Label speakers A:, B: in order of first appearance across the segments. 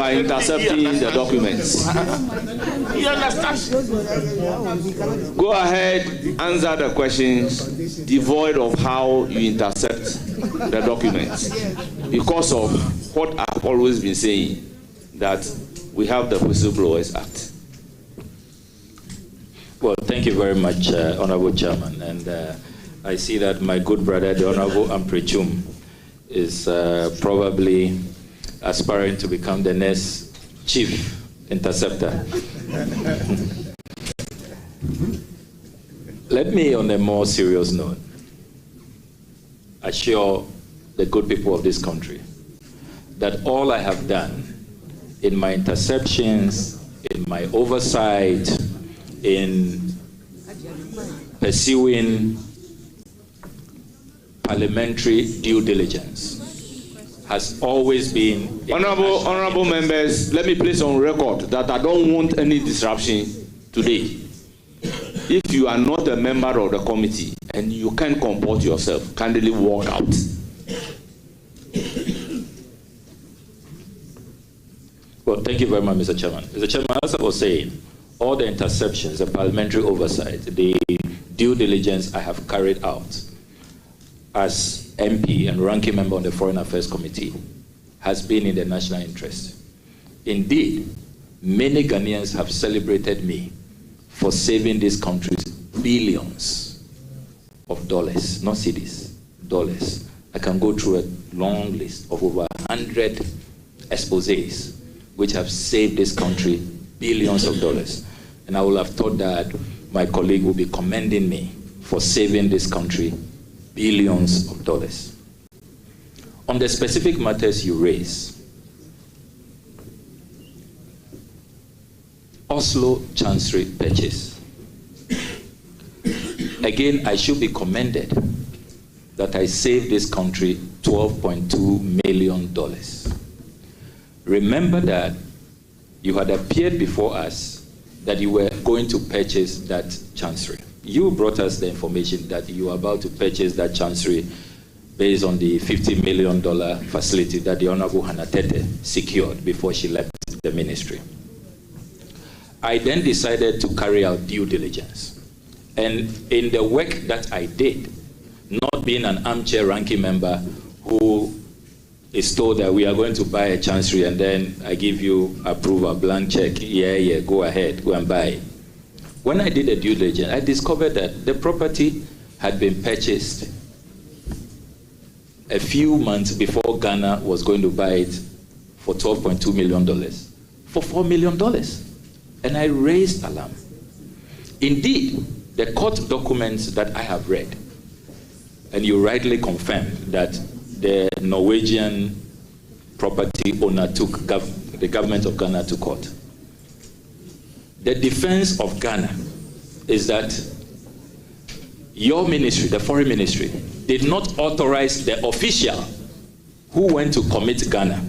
A: are intercepting the documents.
B: You understand?
A: Go ahead, answer the questions devoid of how you intercept the documents. Because of what I've always been saying, that we have the Whistleblowers Act.
C: Well, thank you very much, Honorable Chairman. And I see that my good brother, the Honorable Amprechum, is probably aspiring to become the next chief interceptor. Let me, on a more serious note, assure the good people of this country that all I have done in my interceptions, in my oversight, in pursuing parliamentary due diligence has always been...
A: Honorable members, let me place on record that I don't want any disruption today. If you are not a member of the committee and you can't comport yourself, kindly walk out.
C: Well, thank you very much, Mr. Chairman. Mr. Chairman, as I was saying, all the interceptions, the parliamentary oversight, the due diligence I have carried out as MP and ranking member on the Foreign Affairs Committee has been in the national interest. Indeed, many Ghanaians have celebrated me for saving this country billions of dollars, not cedis, dollars. I can go through a long list of over 100 exposés which have saved this country billions of dollars. And I would have thought that my colleague will be commending me for saving this country billions of dollars. On the specific matters you raise, Oslo Chancery purchase. Again, I should be commended that I saved this country $12.2 million. Remember that you had appeared before us that you were going to purchase that chancery. You brought us the information that you were about to purchase that chancery based on the $50 million facility that the Honorable Hannah Tete secured before she left the ministry. I then decided to carry out due diligence. And in the work that I did, not being an armchair ranking member who is told that we are going to buy a chancery and then I give you approval, blank check, yeah, go ahead, go and buy it. When I did a due diligence, I discovered that the property had been purchased a few months before Ghana was going to buy it for $12.2 million, for $4 million. And I raised alarm. Indeed, the court documents that I have read, and you rightly confirmed that the Norwegian property owner took the government of Ghana to court. The defense of Ghana is that your ministry, the foreign ministry, did not authorize the official who went to commit Ghana.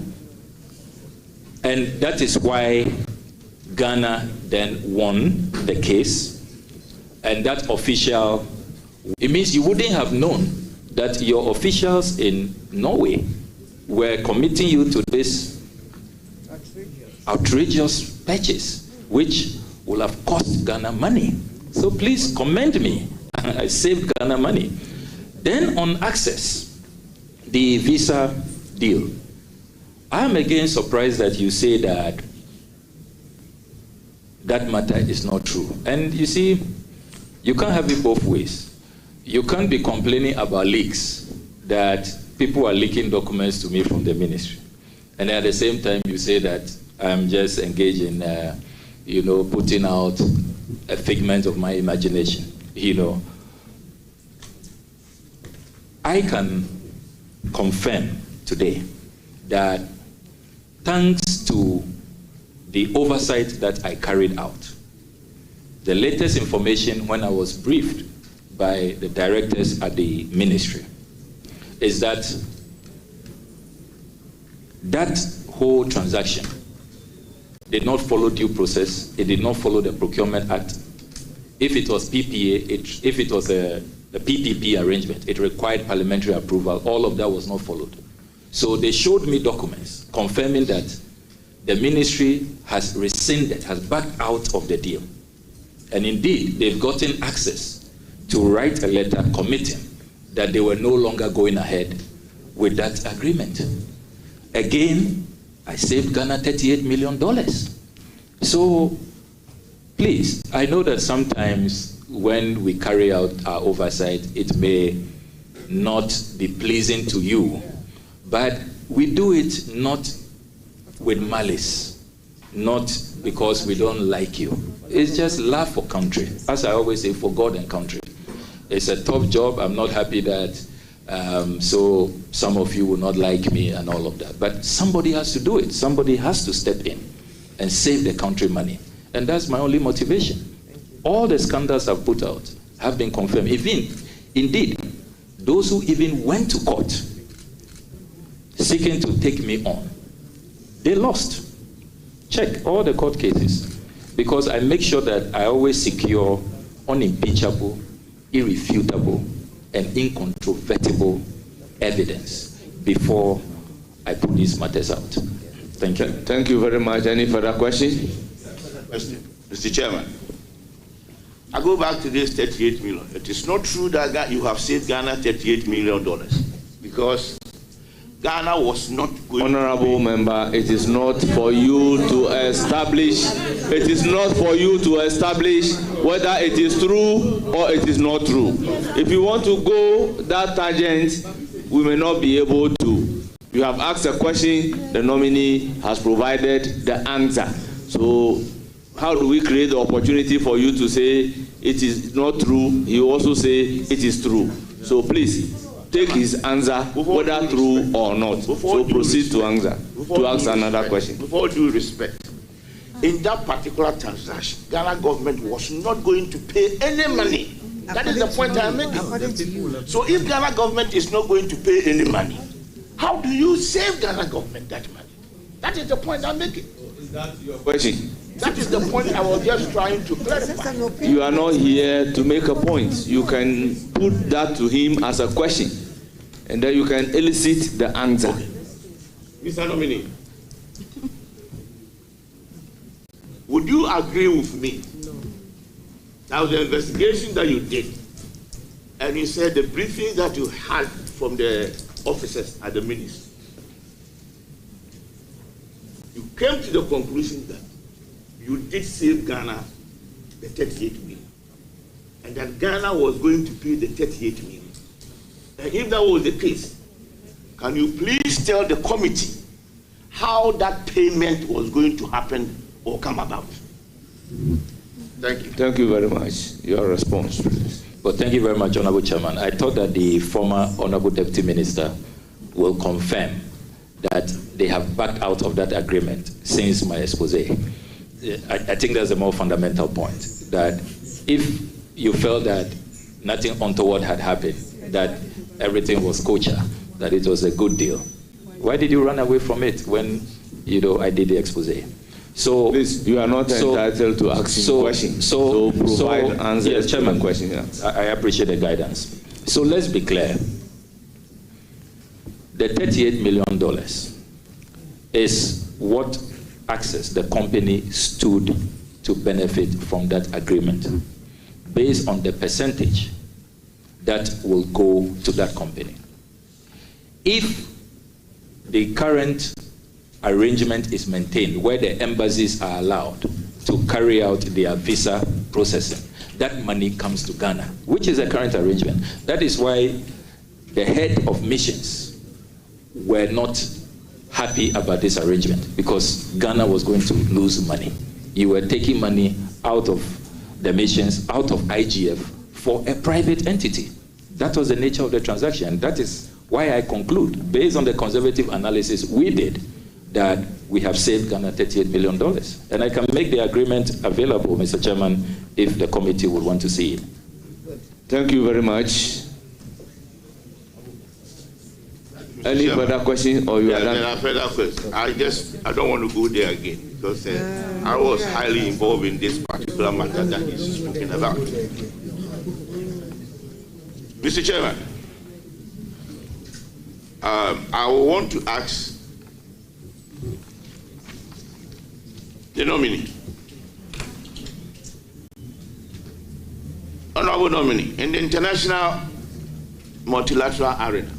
C: And that is why Ghana then won the case. And that official, it means you wouldn't have known that your officials in Norway were committing you to this outrageous purchase, which will have cost Ghana money. So please commend me. I saved Ghana money. Then on access, the visa deal. I'm again surprised that you say that that matter is not true. And you see, you can't have it both ways. You can't be complaining about leaks, that people are leaking documents to me from the ministry. And at the same time, you say that I'm just engaged in, putting out a figment of my imagination, I can confirm today that thanks to the oversight that I carried out, the latest information when I was briefed by the directors at the ministry is that that whole transaction did not follow due process. It did not follow the Procurement Act. If it was PPA, if it was a PPP arrangement, it required parliamentary approval. All of that was not followed. So they showed me documents confirming that the ministry has rescinded, has backed out of the deal. And indeed, they've gotten access to write a letter committing that they were no longer going ahead with that agreement. Again, I saved Ghana $38 million. So, please, I know that sometimes when we carry out our oversight, it may not be pleasing to you, but we do it not with malice, not because we don't like you. It's just love for country. As I always say, for God and country. It's a tough job. I'm not happy that so some of you will not like me and all of that. But somebody has to do it. Somebody has to step in and save the country money. And that's my only motivation. All the scandals I've put out have been confirmed. Indeed, those who even went to court seeking to take me on, they lost. Check all the court cases. Because I make sure that I always secure unimpeachable, irrefutable, and incontrovertible evidence before I put these matters out. Thank you.
A: Thank you very much. Any further questions?
B: Mr. Chairman, I go back to this 38 million. It is not true that you have saved Ghana $38 million because Ghana was not going.
A: Honorable member, it is not for you to establish. It is not for you to establish whether it is true or it is not true. If you want to go that tangent, we may not be able to. You have asked a question, the nominee has provided the answer. So how do we create the opportunity for you to say it is not true? You also say it is true. So please take his answer, whether true or not. So proceed to answer. To ask another question.
B: Before due respect, in that particular transaction, Ghana government was not going to pay any money. That is the point I'm making. So if Ghana government is not going to pay any money, how do you save Ghana government that money? That is the point I'm making.
A: Is that your question?
B: That is the point I was just trying to clarify.
A: You are not here to make a point. You can put that to him as a question, and then you can elicit the answer.
B: Okay. Mr. Nominee, would you agree with me? That was the investigation that you did, and you said the briefing that you had from the officers at the ministry, you came to the conclusion that you did save Ghana the 38 million, and that Ghana was going to pay the 38 million. And if that was the case, can you please tell the committee how that payment was going to happen or come about? Thank you.
A: Thank you very much. Your response, please.
C: Well, thank you very much, Honorable Chairman. I thought that the former Honorable Deputy Minister will confirm that they have backed out of that agreement since my expose. I think that's a more fundamental point, that if you felt that nothing untoward had happened, that everything was kosher, that it was a good deal, why did you run away from it when I did the expose? So
A: please, you are not entitled to ask questions. So provide answers.
C: Yes, Chairman.
A: Question. Yeah.
C: I appreciate the guidance. So let's be clear. The $38 million is what Access, the company, stood to benefit from that agreement based on the percentage that will go to that company. If the current arrangement is maintained, where the embassies are allowed to carry out their visa processing, that money comes to Ghana, which is the current arrangement. That is why the head of missions were not happy about this arrangement, because Ghana was going to lose money. You were taking money out of the missions, out of IGF, for a private entity. That was the nature of the transaction. That is why I conclude, based on the conservative analysis we did, that we have saved Ghana $38 million. And I can make the agreement available, Mr. Chairman, if the committee would want to see it.
A: Thank you very much. Any further question, or you are done?
B: There are further questions. I don't want to go there again, because I was highly involved in this particular matter that he's speaking about. Mr. Chairman, I want to ask the nominee. Honorable nominee, in the international multilateral arena,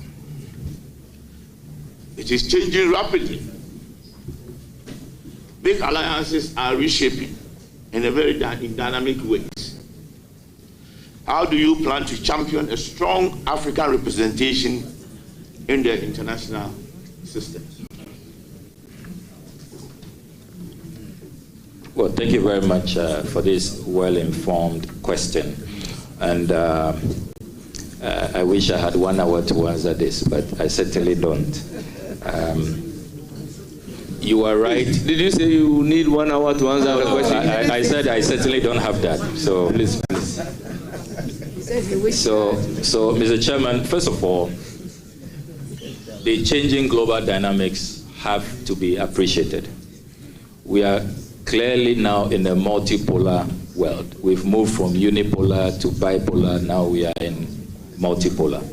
B: it is changing rapidly. Big alliances are reshaping in a very dynamic ways. How do you plan to champion a strong African representation in the international system?
C: Well, thank you very much for this well-informed question. And I wish I had 1 hour to answer this, but I certainly don't. You are right.
A: Did you say you need 1 hour to answer the question?
C: I said I certainly don't have that. So please. So, Mr. Chairman, first of all, the changing global dynamics have to be appreciated. We are clearly now in a multipolar world. We've moved from unipolar to bipolar. Now we are in multipolar.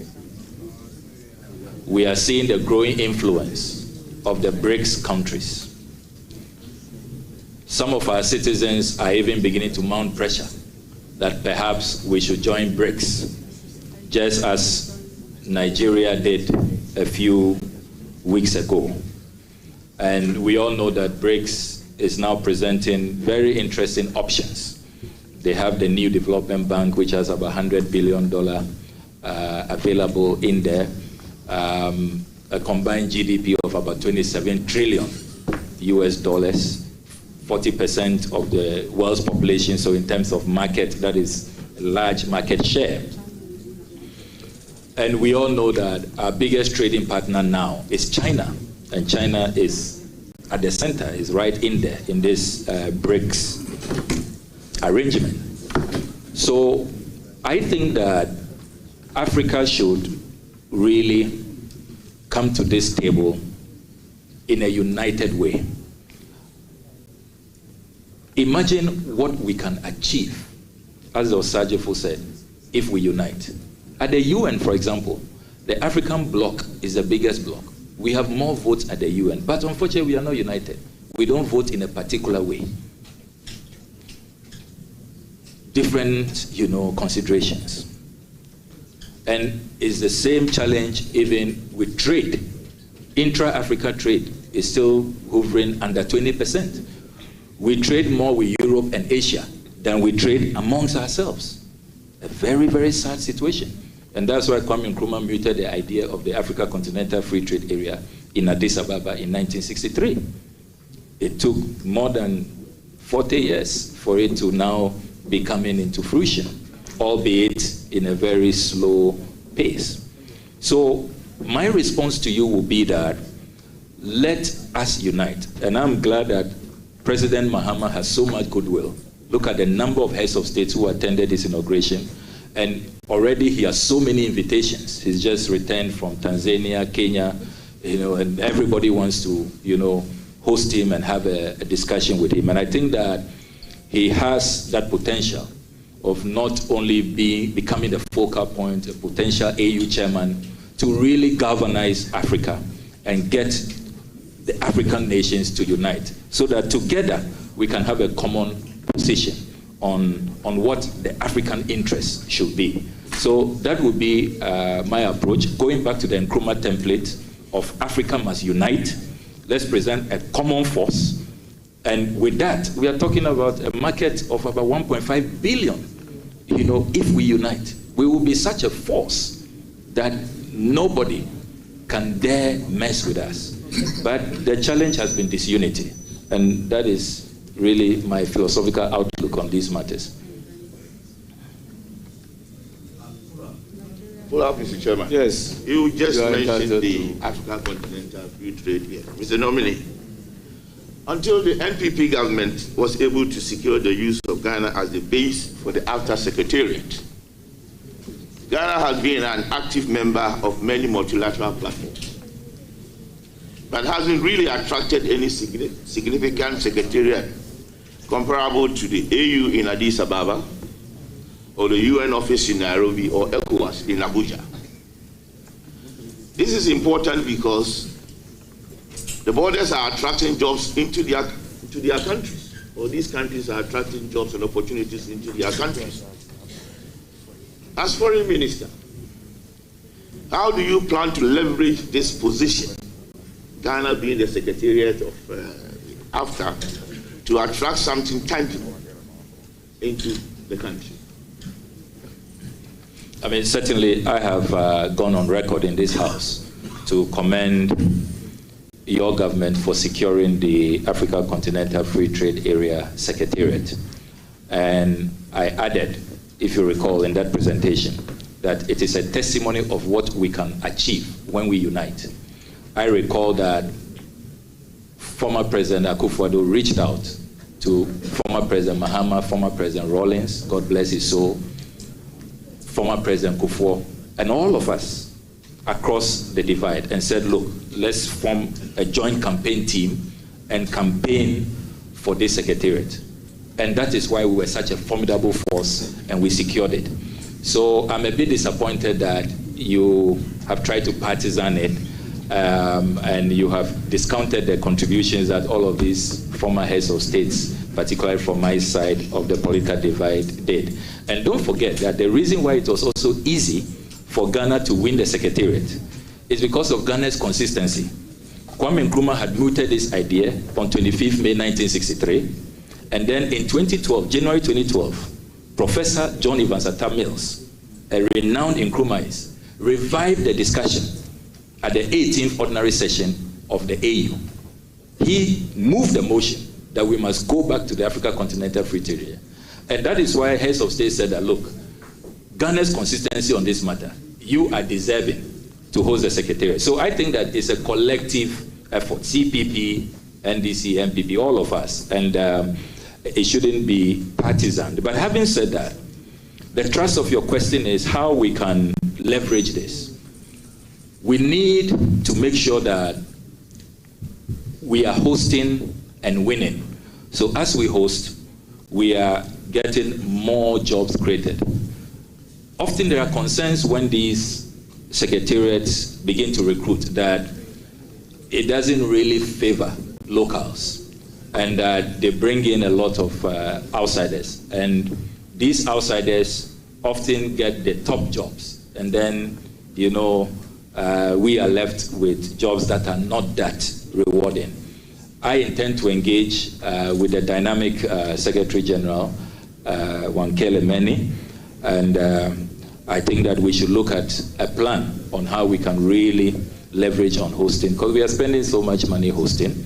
C: We are seeing the growing influence of the BRICS countries. Some of our citizens are even beginning to mount pressure that perhaps we should join BRICS, just as Nigeria did a few weeks ago. And we all know that BRICS is now presenting very interesting options. They have the new development bank, which has about $100 billion available in there, a combined GDP of about 27 trillion US dollars, 40% of the world's population. So in terms of market, that is a large market share. And we all know that our biggest trading partner now is China. And China is at the center, is right in there in this BRICS arrangement. So I think that Africa should really come to this table in a united way. Imagine what we can achieve, as Osajefo said, if we unite. At the UN, for example, the African bloc is the biggest bloc. We have more votes at the UN, but unfortunately we are not united. We don't vote in a particular way. Different, considerations. And it's the same challenge even with trade. Intra-Africa trade is still hovering under 20%. We trade more with Europe and Asia than we trade amongst ourselves. A very, very sad situation. And that's why Kwame Nkrumah muted the idea of the Africa Continental Free Trade Area in Addis Ababa in 1963. It took more than 40 years for it to now be coming into fruition, albeit in a very slow pace. So my response to you will be that let us unite. And I'm glad that President Mahama has so much goodwill. Look at the number of heads of states who attended his inauguration. And already he has so many invitations. He's just returned from Tanzania, Kenya, and everybody wants to, host him and have a discussion with him. And I think that he has that potential of not only becoming the focal point, a potential AU chairman, to really galvanize Africa and get the African nations to unite so that together we can have a common position on what the African interests should be. So that would be my approach, going back to the Nkrumah template of Africa must unite. Let's present a common force. And with that, we are talking about a market of about 1.5 billion. If we unite, we will be such a force that nobody can dare mess with us. But the challenge has been disunity. And that is really my philosophical outlook on these matters.
B: Follow up, Mr. Chairman.
A: Yes.
B: You just mentioned the African Continental Free Trade Area. Mr. Nominee, until the NPP government was able to secure the use of Ghana as the base for the AFTA Secretariat, Ghana has been an active member of many multilateral platforms, but hasn't really attracted any significant secretariat comparable to the AU in Addis Ababa, or the UN office in Nairobi, or ECOWAS in Abuja. This is important because the borders are attracting jobs into their countries. or these countries are attracting jobs and opportunities into their countries. As foreign minister, how do you plan to leverage this position, Ghana being the secretariat of AFTA, to attract something tangible into the country?
C: I mean, certainly I have gone on record in this House to commend your government for securing the Africa Continental Free Trade Area Secretariat. And I added, if you recall in that presentation, that it is a testimony of what we can achieve when we unite. I recall that former President Akufo-Addo reached out to former President Mahama, former President Rawlings, God bless his soul, former President Kufuor, and all of us across the divide, and said, look, let's form a joint campaign team and campaign for this secretariat. And that is why we were such a formidable force and we secured it. So I'm a bit disappointed that you have tried to partisan it and you have discounted the contributions that all of these former heads of states, particularly from my side of the political divide, did. And don't forget that the reason why it was also easy for Ghana to win the secretariat is because of Ghana's consistency. Kwame Nkrumah had mooted this idea on 25th May 1963, and then in 2012, January 2012, Professor John Evans Atta Mills, a renowned Nkrumahist, revived the discussion at the 18th ordinary session of the AU. He moved the motion that we must go back to the Africa Continental Free Trade Area. And that is why heads of state said that, look, Ghana's consistency on this matter, you are deserving to host the secretariat. So I think that it's a collective effort, CPP, NDC, MPP, all of us, and it shouldn't be partisan. But having said that, the thrust of your question is how we can leverage this. We need to make sure that we are hosting and winning. So as we host, we are getting more jobs created. Often there are concerns when these secretariats begin to recruit that it doesn't really favor locals and that they bring in a lot of outsiders. And these outsiders often get the top jobs. And then, you know, we are left with jobs that are not that rewarding. I intend to engage with the dynamic Secretary General, Wankele Meni, and I think that we should look at a plan on how we can really leverage on hosting, because we are spending so much money hosting.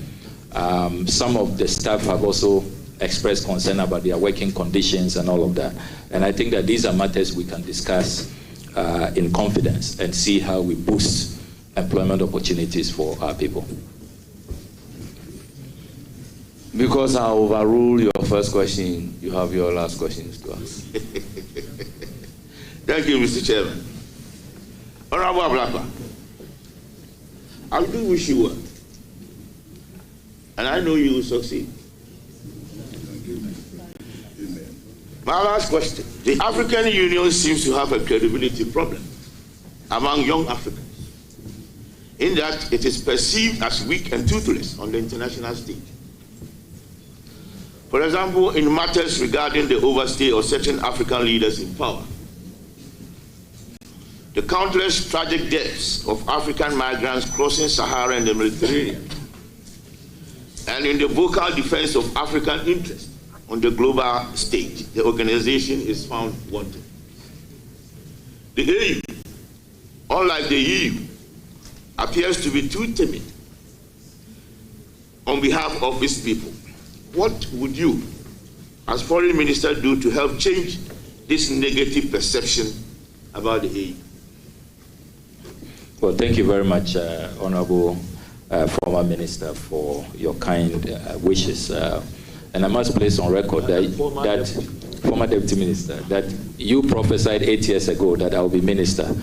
C: Some of the staff have also expressed concern about their working conditions and all of that. And I think that these are matters we can discuss in confidence and see how we boost employment opportunities for our people.
A: Because I overrule your first question, you have your last questions to ask.
B: Thank you, Mr. Chairman. Honorable Ablakwa, I do wish you well, and I know you will succeed. My last question. The African Union seems to have a credibility problem among young Africans, in that it is perceived as weak and toothless on the international stage. For example, in matters regarding the overstay of certain African leaders in power, the countless tragic deaths of African migrants crossing Sahara and the Mediterranean, and in the vocal defense of African interests on the global stage, the organization is found wanting. The AU, unlike the EU, appears to be too timid on behalf of its people. What would you, as foreign minister, do to help change this negative perception about the AU?
C: Well, thank you very much, Honorable former Minister, for your kind wishes. And I must place on record that former Deputy Minister, that you prophesied 8 years ago that I will be Minister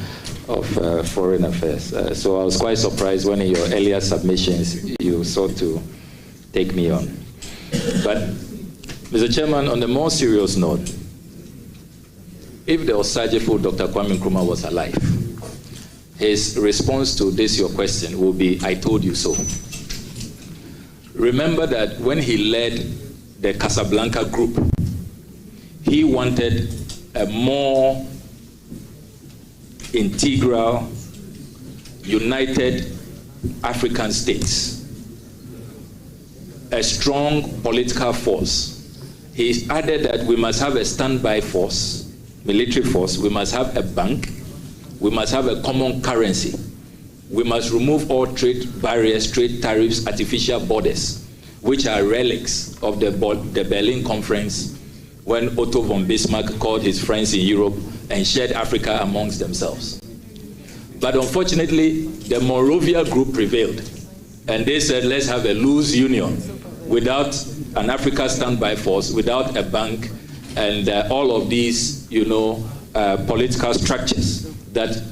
C: of Foreign Affairs. So I was quite surprised when in your earlier submissions you sought to take me on. But, Mr. Chairman, on a more serious note, if the Osagefo Dr. Kwame Nkrumah was alive, his response to this, your question, will be, I told you so. Remember that when he led the Casablanca group. He wanted a more integral, united African states, a strong political force. He added that we must have a standby force, military force, we must have a bank, we must have a common currency, we must remove all trade barriers, trade tariffs, artificial borders, which are relics of the Berlin Conference when Otto von Bismarck called his friends in Europe and shared Africa amongst themselves. But unfortunately, the Monrovia group prevailed, and they said, let's have a loose union without an Africa standby force, without a bank, and all of these, political structures that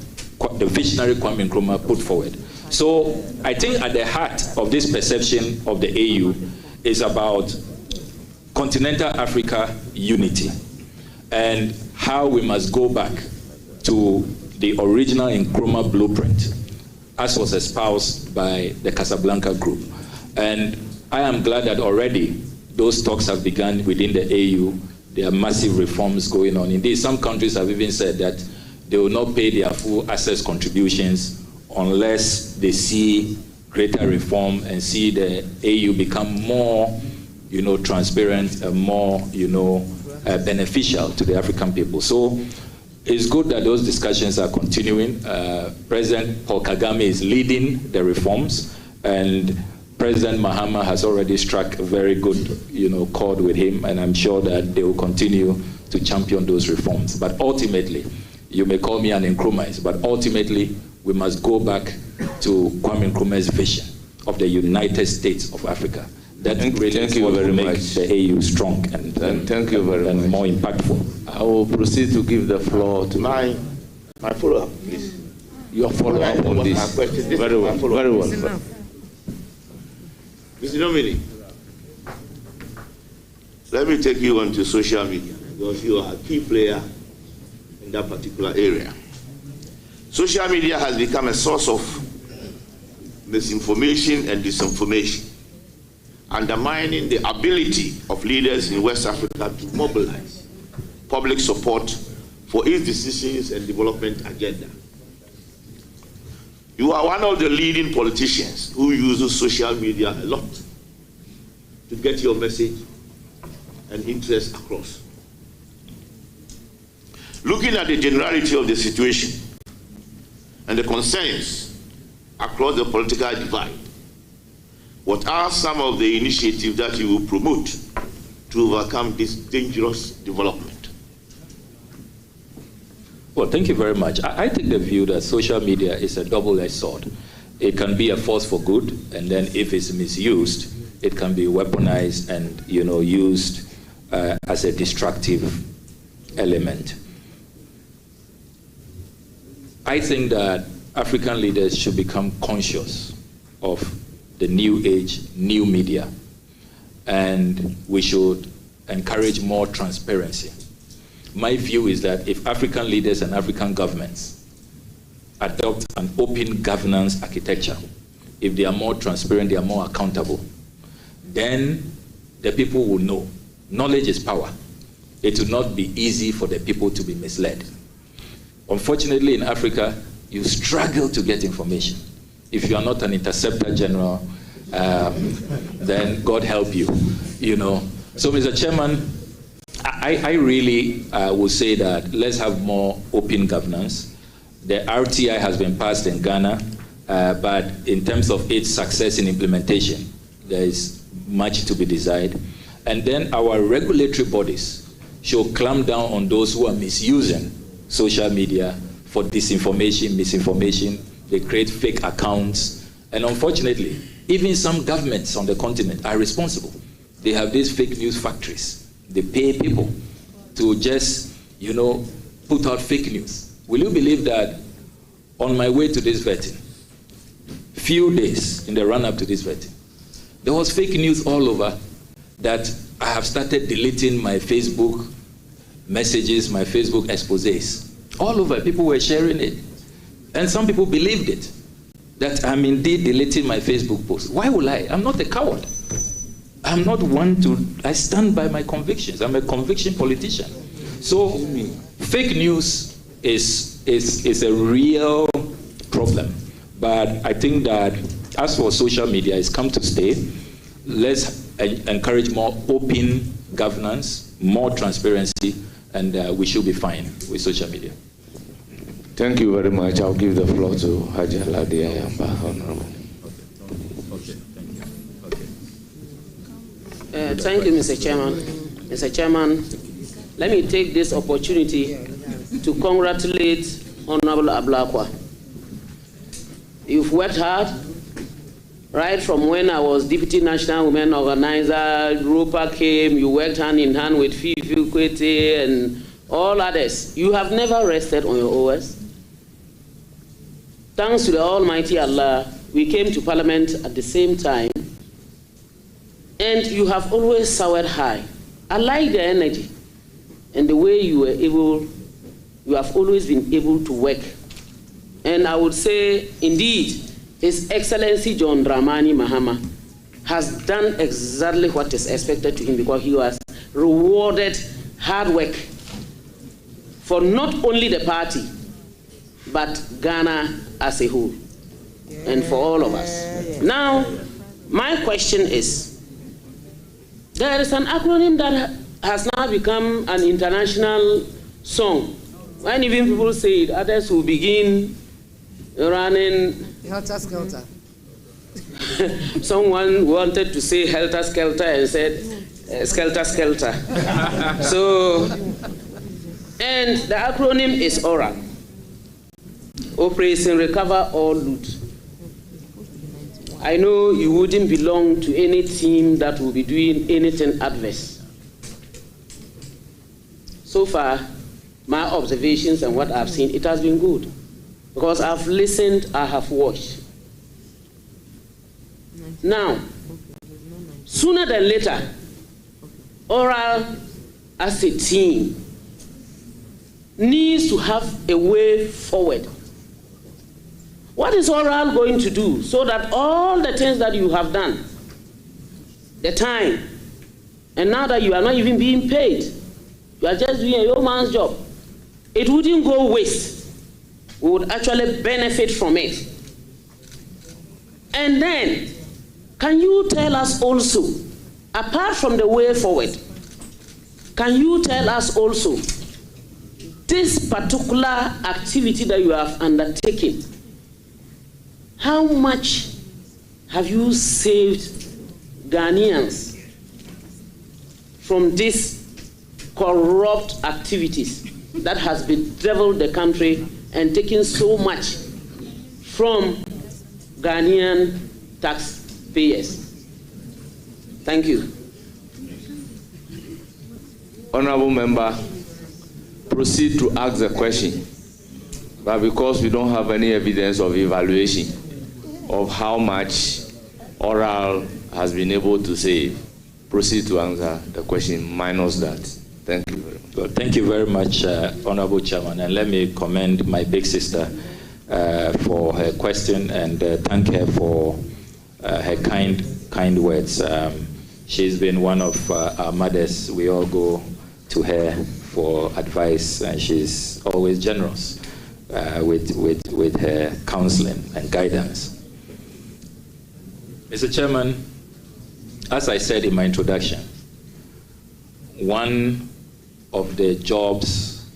C: the visionary Kwame Nkrumah put forward. So I think at the heart of this perception of the AU is about continental Africa unity and how we must go back to the original Nkrumah blueprint, as was espoused by the Casablanca group. And I am glad that already those talks have begun within the AU. There are massive reforms going on. Indeed, some countries have even said that they will not pay their full access contributions unless they see greater reform and see the AU become more, transparent and more, beneficial to the African people. So it's good that those discussions are continuing. President Paul Kagame is leading the reforms, and President Mahama has already struck a very good, chord with him, and I'm sure that they will continue to champion those reforms. But ultimately, you may call me an Nkrumahist, but ultimately, we must go back to Kwame Nkrumah's vision of the United States of Africa. That really is what will make the AU strong and
A: thank you very much.
C: More impactful.
A: I will proceed to give the floor to
B: my follow-up, please.
A: Your follow-up on this.
B: My question.
A: Very well. Very well.
B: Mr. Dominic, let me take you onto social media because you are a key player in that particular area. Social media has become a source of misinformation and disinformation, undermining the ability of leaders in West Africa to mobilize public support for its decisions and development agenda. You are one of the leading politicians who uses social media a lot to get your message and interest across. Looking at the generality of the situation and the concerns across the political divide, what are some of the initiatives that you will promote to overcome this dangerous development?
C: Well, thank you very much. I take the view that social media is a double-edged sword. It can be a force for good, and then if it's misused, it can be weaponized and used as a destructive element. I think that African leaders should become conscious of the new age, new media, and we should encourage more transparency. My view is that if African leaders and African governments adopt an open governance architecture, if they are more transparent, they are more accountable, then the people will know. Knowledge is power. It will not be easy for the people to be misled. Unfortunately, in Africa, you struggle to get information. If you are not an interceptor general, then God help you, So, Mr. Chairman, I really will say that let's have more open governance. The RTI has been passed in Ghana, but in terms of its success in implementation, there is much to be desired. And then our regulatory bodies should clamp down on those who are misusing social media for disinformation, misinformation. They create fake accounts. And unfortunately, even some governments on the continent are responsible. They have these fake news factories. They pay people to just, put out fake news. Will you believe that on my way to this vetting, few days in the run-up to this vetting, there was fake news all over that I have started deleting my Facebook messages, my Facebook exposés. All over, people were sharing it. And some people believed it, that I'm indeed deleting my Facebook posts. Why will I? I'm not a coward. I'm not one to, I stand by my convictions. I'm a conviction politician. So fake news is a real problem. But I think that as for social media, it's come to stay. Let's encourage more open governance, more transparency, and we should be fine with social media.
A: Thank you very much. I'll give the floor to Haji Aladi Ayamba, Honorable.
C: Okay, thank you. Okay.
D: Thank you, Mr. Chairman. Mr. Chairman, let me take this opportunity to congratulate Honorable Ablakwa. You've worked hard, right from when I was Deputy National Women Organizer, Rupa came, you worked hand in hand with Fifi Kwete and all others. You have never rested on your OS. Thanks to the Almighty Allah, we came to Parliament at the same time, and you have always soared high. I like the energy and the way you have always been able to work. And I would say, indeed, His Excellency John Dramani Mahama has done exactly what is expected to him, because he was rewarded hard work for not only the party, but Ghana as a whole, and for all of us. Now, my question is, there is an acronym that has now become an international song. When even people say it, others will begin running.
E: Helter Skelter.
D: Someone wanted to say Helter Skelter and said Skelter Skelter. So, and the acronym is ORA. Operation Recover or Loot. I know you wouldn't belong to any team that will be doing anything adverse. So far, my observations and what I've seen, it has been good. Because I've listened, I have watched. Now, sooner than later, Oral as a team needs to have a way forward. What is Oral going to do so that all the things that you have done, the time, and now that you are not even being paid, you are just doing a young man's job, it wouldn't go waste. We would actually benefit from it. And then, can you tell us also, apart from the way forward, can you tell us also, this particular activity that you have undertaken, how much have you saved Ghanaians from these corrupt activities that has bedeviled the country and taken so much from Ghanaian taxpayers? Thank you.
A: Honorable member, proceed to ask the question. But because we don't have any evidence of evaluation of how much Oral has been able to save, proceed to answer the question minus that. Thank you very much.
C: Well, thank you very much, Honorable Chairman, and let me commend my big sister for her question and thank her for her kind words. She's been one of our mothers. We all go to her for advice, and she's always generous with her counseling and guidance. Mr. Chairman, as I said in my introduction, one of the jobs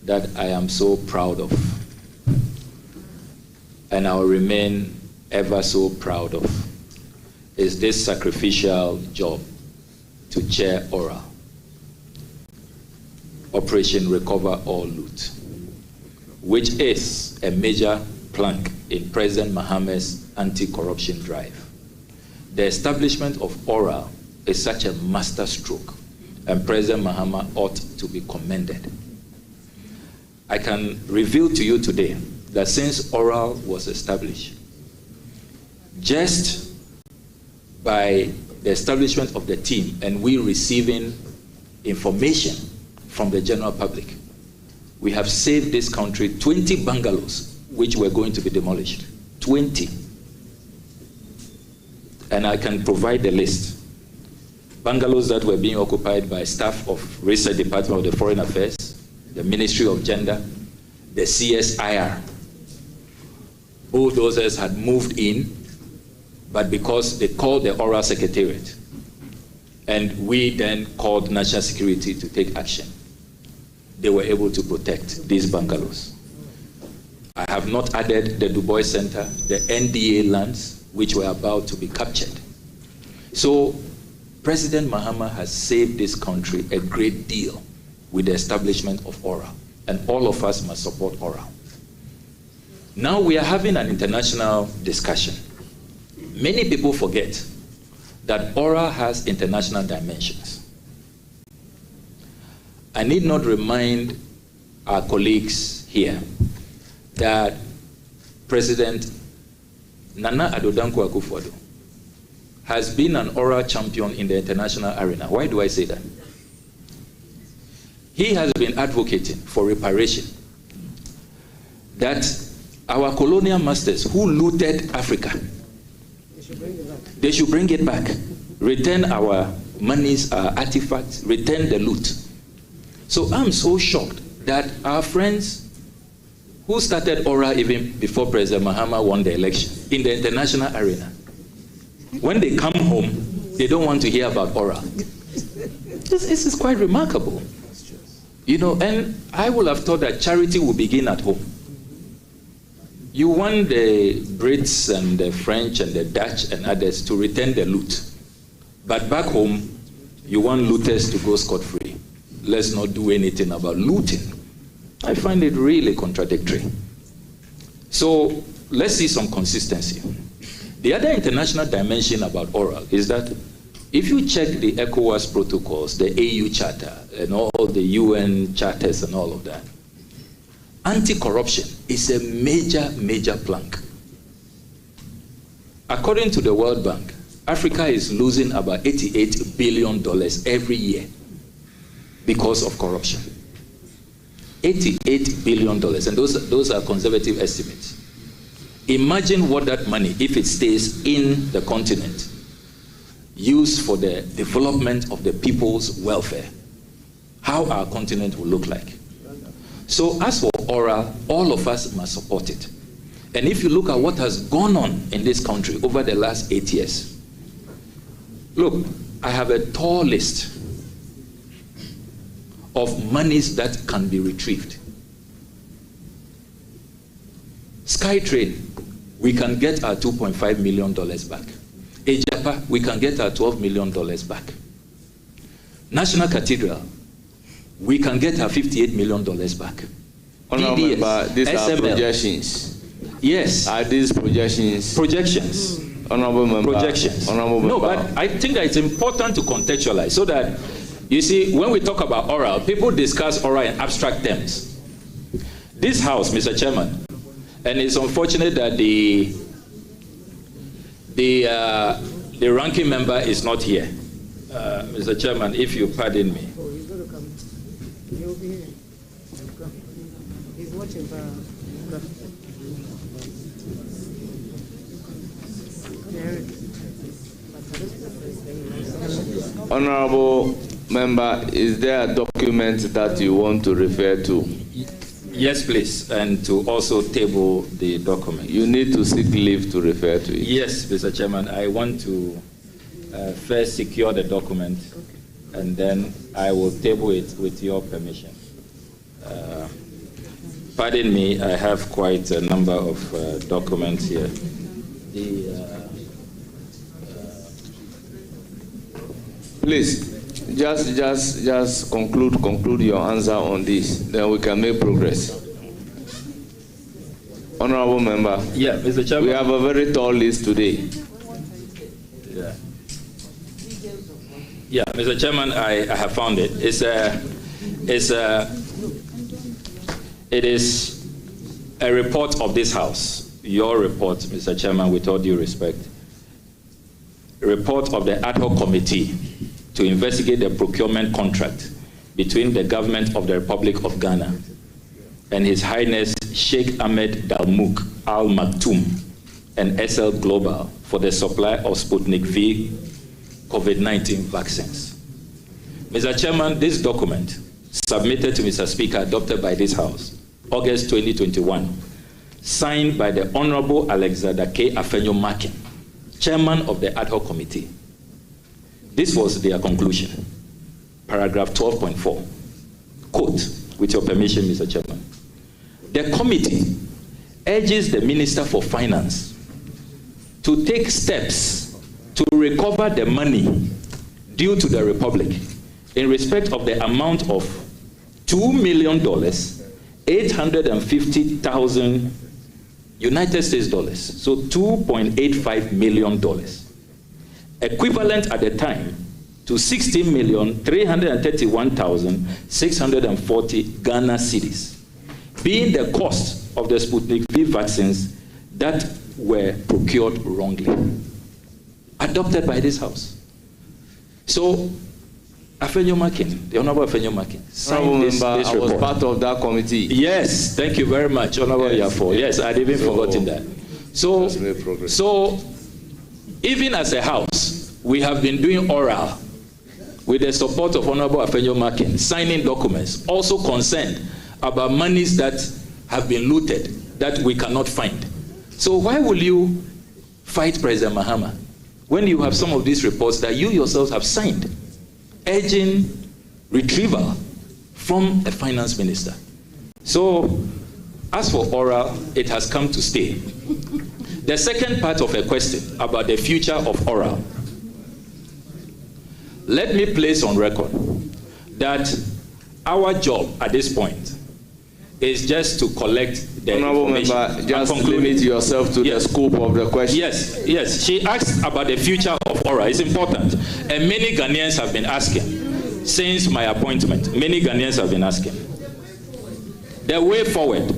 C: that I am so proud of, and I'll remain ever so proud of, is this sacrificial job to chair ORA, Operation Recover or Loot, which is a major plank in President Mahama's anti-corruption drive. The establishment of ORA is such a masterstroke, and President Mahama ought to be commended. I can reveal to you today that since ORA was established, just by the establishment of the team and we receiving information from the general public, we have saved this country 20 bungalows which were going to be demolished. 20. And I can provide the list. bungalows that were being occupied by staff of Research Department of the Foreign Affairs, the Ministry of Gender, the CSIR. Bulldozers had moved in, but because they called the Oral Secretariat, and we then called National Security to take action, they were able to protect these bungalows. I have not added the Du Bois Center, the NDA lands, which were about to be captured. So President Mahama has saved this country a great deal with the establishment of ORA, and all of us must support ORA. Now we are having an international discussion. Many people forget that ORA has international dimensions. I need not remind our colleagues here that President Nana Addo Dankwa Akufo-Addo has been an ORA champion in the international arena. Why do I say that? He has been advocating for reparation, that our colonial masters who looted Africa, they should bring it back, return our monies, our artifacts, return the loot. So I'm so shocked that our friends who started ORA even before President Mahama won the election in the international arena, when they come home, they don't want to hear about ORA. This is quite remarkable. You know, and I would have thought that charity will begin at home. You want the Brits and the French and the Dutch and others to return the loot. But back home, you want looters to go scot-free. Let's not do anything about looting. I find it really contradictory. So let's see some consistency. The other international dimension about ORA is that if you check the ECOWAS protocols, the AU Charter, and all the UN charters and all of that, anti-corruption is a major, major plank. According to the World Bank, Africa is losing about $88 billion every year because of corruption. $88 billion, and those are conservative estimates. Imagine what that money, if it stays in the continent, used for the development of the people's welfare, how our continent will look like. So as for ORA, all of us must support it. And if you look at what has gone on in this country over the last 8 years, look, I have a tall list of monies that can be retrieved. SkyTrain, we can get our $2.5 million back. Ejapa, we can get our $12 million back. National Cathedral, we can get our $58 million back.
A: Honorable member, these
C: SML.
A: are projections.
C: Yes.
A: Are these projections?
C: Projections.
A: Honorable member.
C: Projections.
A: Honorable member.
C: No, but I think that it's important to contextualize so that, you see, when we talk about ORA, people discuss ORA in abstract terms. This House, Mr. Chairman, and it's unfortunate that the ranking member is not here. Mr. Chairman, if you pardon me.
E: Oh, he's going to come. He'll be here. He'll come. He's watching
A: Honorable member, is there a document that you want to refer to?
C: Yes, please, and to also table the document.
A: You need to seek leave to refer to it.
C: Yes, Mr. Chairman, I want to first secure the document, and then I will table it with your permission. Pardon me, I have quite a number of documents here.
A: Please, just conclude your answer on this, then we can make progress. Honorable member.
C: Yeah, Mr. Chairman.
A: We have a very tall list today.
C: Yeah, Mr. Chairman, I have found it. It is a report of this House. Your report, Mr. Chairman, with all due respect. A report of the ad hoc committee to investigate the procurement contract between the government of the Republic of Ghana and His Highness Sheikh Ahmed Dalmouk Al Maktoum and SL Global for the supply of Sputnik V COVID-19 vaccines. Mr. Chairman, this document submitted to Mr. Speaker, adopted by this House, August 2021, signed by the Honorable Alexander K. Afenyo-Markin, Chairman of the Ad Hoc Committee. This was their conclusion. Paragraph 12.4. Quote, with your permission, Mr. Chairman. The committee urges the Minister for Finance to take steps to recover the money due to the Republic in respect of the amount of $2,850,000 United States dollars, so $2.85 million, equivalent at the time to 16,331,640 Ghana cedis, being the cost of the Sputnik V vaccines that were procured wrongly. Adopted by this House. So, Afenyo-Markin, the Honorable Afenyo-Markin, signed this report.
A: I was part of that committee.
C: Yes, thank you very much, Honorable Yafo. Yes, I'd even forgotten that. So, even as a House, we have been doing oral with the support of Honorable Afenyo-Markin, signing documents, also concerned about monies that have been looted that we cannot find. So why will you fight President Mahama when you have some of these reports that you yourselves have signed, urging retrieval from a finance minister? So, as for oral, it has come to stay. The second part of a question about the future of oral. Let me place on record that our job at this point is just to collect the information.
A: Member, just limit yourself to the scope of the question.
C: Yes. She asked about the future of oral. It's important. And many Ghanaians have been asking since my appointment. Many Ghanaians have been asking. The way forward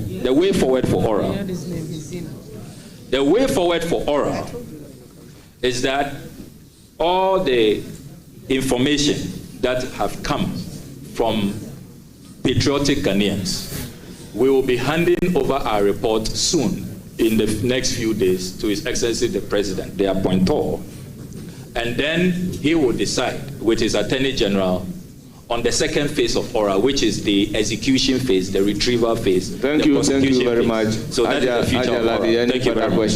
C: for oral. The way forward for oral is that all the information that have come from patriotic Ghanaians, we will be handing over our report soon, in the next few days, to His Excellency the President, the appointor, and then he will decide with his Attorney General on the second phase of oral, which is the execution phase, the retrieval phase.
A: Thank you very much.
C: So that is the future of oral. Thank you very much.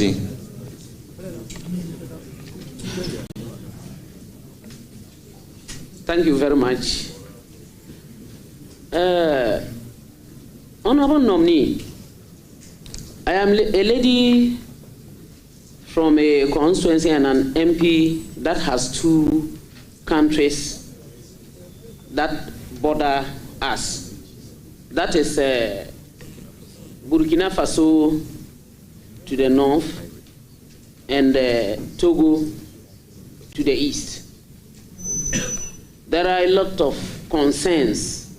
D: Thank you very much. Honorable nominee, I am a lady from a constituency and an MP that has two countries that border us. That is Burkina Faso to the north and Togo to the east. There are a lot of concerns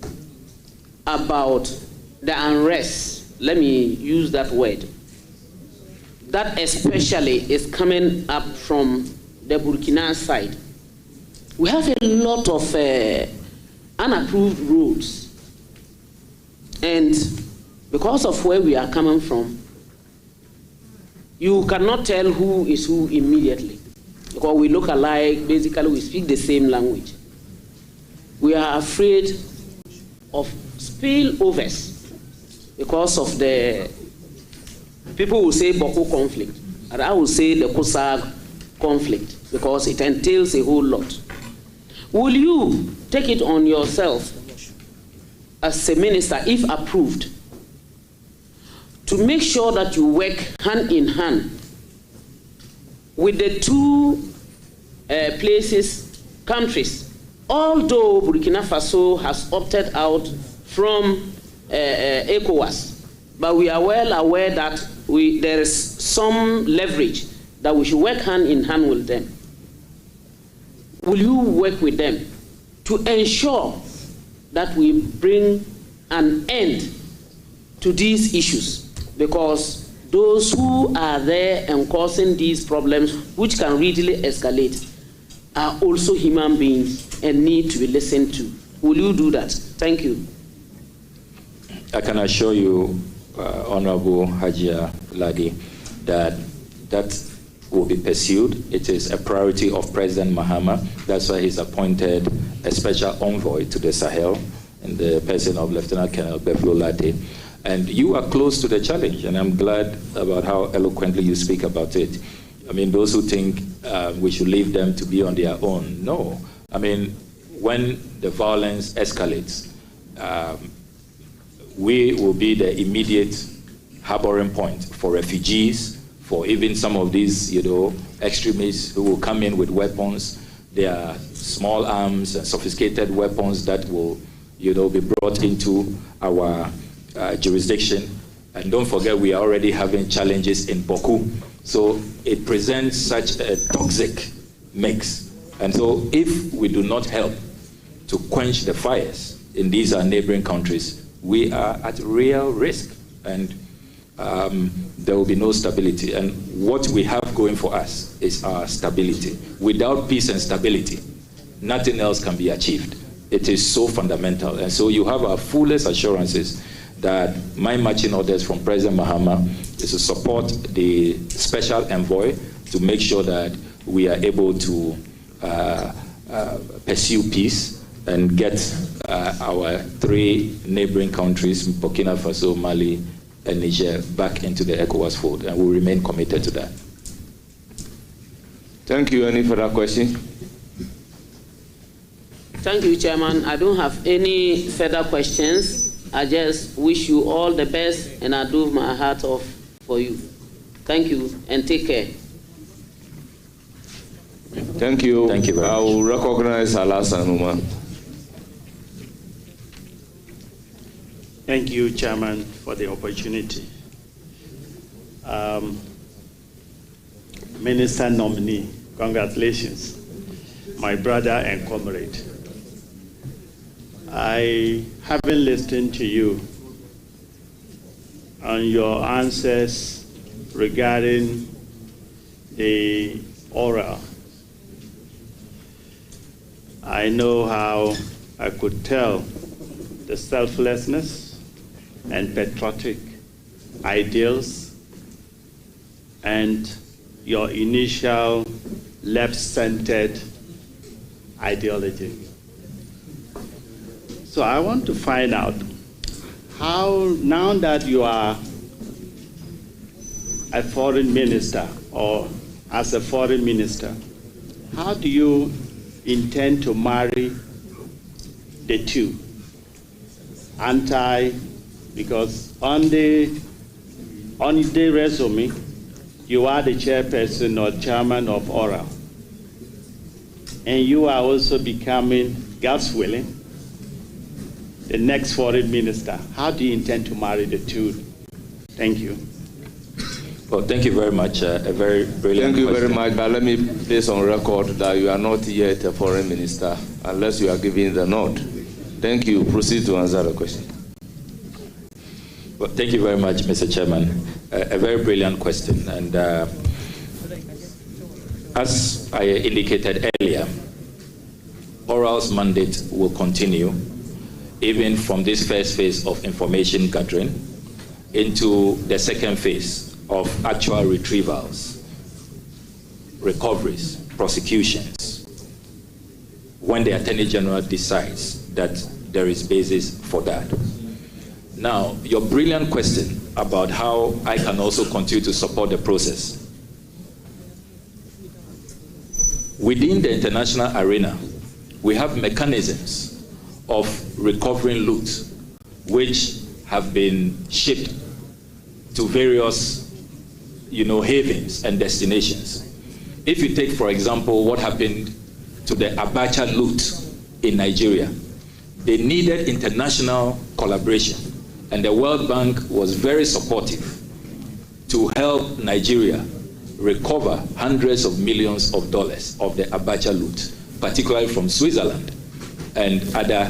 D: about the unrest, let me use that word, that especially is coming up from the Burkina side. We have a lot of unapproved roads, and because of where we are coming from, you cannot tell who is who immediately, because we look alike. Basically we speak the same language. We are afraid of spillovers because of the, people will say Boko conflict, and I will say the Kusag conflict, because it entails a whole lot. Will you take it on yourself as a minister, if approved, to make sure that you work hand in hand with the two countries, although Burkina Faso has opted out from ECOWAS, but we are well aware that there is some leverage that we should work hand in hand with them. Will you work with them to ensure that we bring an end to these issues? Because those who are there and causing these problems, which can readily escalate, are also human beings and need to be listened to. Will you do that? Thank you.
C: I can assure you, Honorable Hajia Ladi, that will be pursued. It is a priority of President Mahama. That's why he's appointed a special envoy to the Sahel in the person of Lieutenant Colonel Beflo Latte. And you are close to the challenge, and I'm glad about how eloquently you speak about it. I mean, those who think we should leave them to be on their own, no. I mean, when the violence escalates, we will be the immediate harboring point for refugees, for even some of these, extremists who will come in with weapons. There are small arms and sophisticated weapons that will, be brought into our jurisdiction. And don't forget, we are already having challenges in Boku. So it presents such a toxic mix. And so if we do not help to quench the fires in these neighboring countries, we are at real risk. And there will be no stability. And what we have going for us is our stability. Without peace and stability, nothing else can be achieved. It is so fundamental. And so you have our fullest assurances that my marching orders from President Mahama is to support the special envoy to make sure that we are able to pursue peace and get our three neighboring countries, Burkina Faso, Mali, and Niger, back into the ECOWAS fold, and we remain committed to that.
A: Thank you. Any further question?
D: Thank you, Chairman. I don't have any further questions. I just wish you all the best, and I do my heart off for you. Thank you, and take care.
A: Thank you.
C: Thank you very much.
A: I will recognize Alasan Uma.
F: Thank you, Chairman, for the opportunity. Minister nominee, congratulations, my brother and comrade. I haven't listened to you on your answers regarding the oral. I know how I could tell the selflessness and patriotic ideals and your initial left-centered ideology. So I want to find out how, now that you are a foreign minister or as a foreign minister, how do you intend to marry the two? Because on the resume, you are the chairperson or chairman of ORA. And you are also becoming, God's willing, the next foreign minister. How do you intend to marry the two? Thank you.
C: Well, thank you very much. A very brilliant
A: Thank you
C: question.
A: very much, but let me place on record that you are not yet a foreign minister unless you are giving the nod. Thank you. Proceed to answer the question.
C: Well, thank you very much, Mr. Chairman. A very brilliant question. And as I indicated earlier, Oral's mandate will continue even from this first phase of information gathering into the second phase of actual retrievals, recoveries, prosecutions, when the Attorney General decides that there is basis for that. Now, your brilliant question about how I can also continue to support the process. Within the international arena, we have mechanisms of recovering loot which have been shipped to various havens and destinations. If you take, for example, what happened to the Abacha loot in Nigeria, they needed international collaboration, and the World Bank was very supportive to help Nigeria recover hundreds of millions of dollars of the Abacha loot, particularly from Switzerland and other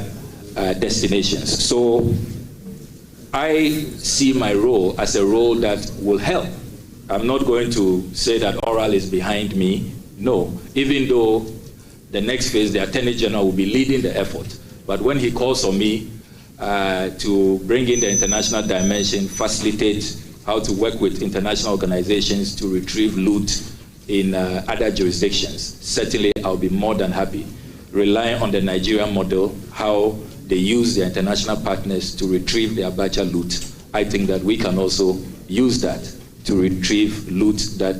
C: destinations. So I see my role as a role that will help. I'm not going to say that Oral is behind me. No, even though the next phase, the Attorney General will be leading the effort. But when he calls on me to bring in the international dimension, facilitate how to work with international organizations to retrieve loot in other jurisdictions, certainly I'll be more than happy. Relying on the Nigerian model, how they use their international partners to retrieve the Abacha loot, I think that we can also use that to retrieve loot that